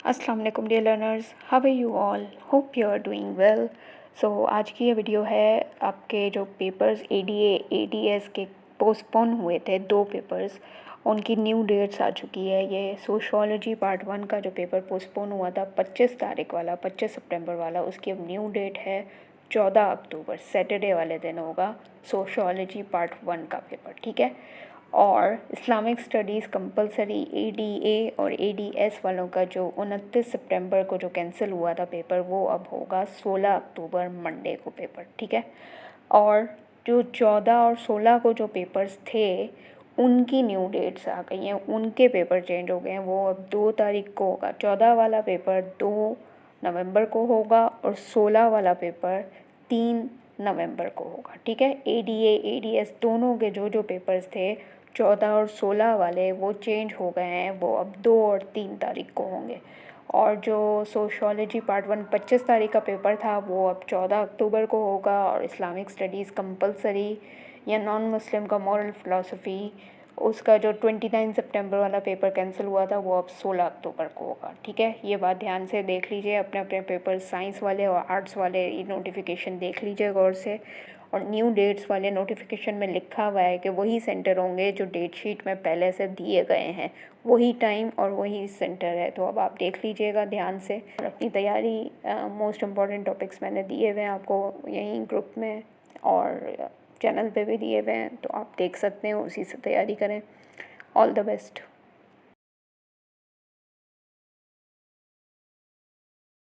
अस्सलाम वालेकुम dear learners, how are you all? Hope you are doing well. So आज की ये वीडियो है आपके जो पेपर्स एडीए एडीएस के पोस्टपोन हुए थे, 2 पेपर्स, उनकी न्यू डेट्स आ चुकी है। ये सोशियोलॉजी पार्ट 1 का जो पेपर पोस्टपोन हुआ था 25 तारीख वाला, 25 सितंबर वाला, उसकी अब न्यू डेट है 14 अक्टूबर, सैटरडे वाले दिन होगा सोशियोलॉजी पार्ट 1 का पेपर, ठीक है। और इस्लामिक स्टडीज़ कंपलसरी एडीए और एडीएस वालों का जो 29 सितंबर को जो कैंसिल हुआ था पेपर, वो अब होगा 16 अक्टूबर मंडे को पेपर, ठीक है। और जो 14 और 16 को जो पेपर्स थे उनकी न्यू डेट्स आ गई हैं, उनके पेपर चेंज हो गए हैं। वो अब 2 तारीख को होगा 14 वाला पेपर, 2 नवंबर को होगा, और 16 वाला पेपर 3 नवंबर को होगा, ठीक है। एडीए एडीएस दोनों के जो जो पेपर्स थे 14 और 16 वाले, वो चेंज हो गए हैं, वो अब 2 और 3 तारीख को होंगे। और जो सोशियोलॉजी पार्ट 1 25 तारीख का पेपर था, वो अब 14 अक्टूबर को होगा। और इस्लामिक स्टडीज़ कंपलसरी या नॉन मुस्लिम का मॉरल फ़िलासफ़ी, उसका जो 29 सितंबर वाला पेपर कैंसिल हुआ था, वो अब 16 अक्टूबर को होगा, ठीक है। ये बात ध्यान से देख लीजिए, अपने अपने पेपर साइंस वाले और आर्ट्स वाले ये नोटिफिकेशन देख लीजिए गौर से। और न्यू डेट्स वाले नोटिफिकेशन में लिखा हुआ है कि वही सेंटर होंगे जो डेट शीट में पहले से दिए गए हैं, वही टाइम और वही सेंटर है। तो अब आप देख लीजिएगा ध्यान से और अपनी तैयारी, मोस्ट इम्पॉर्टेंट टॉपिक्स मैंने दिए हुए हैं आपको यहीं ग्रुप में और चैनल पे भी दिए हुए हैं, तो आप देख सकते हैं, उसी से तैयारी करें। All the best.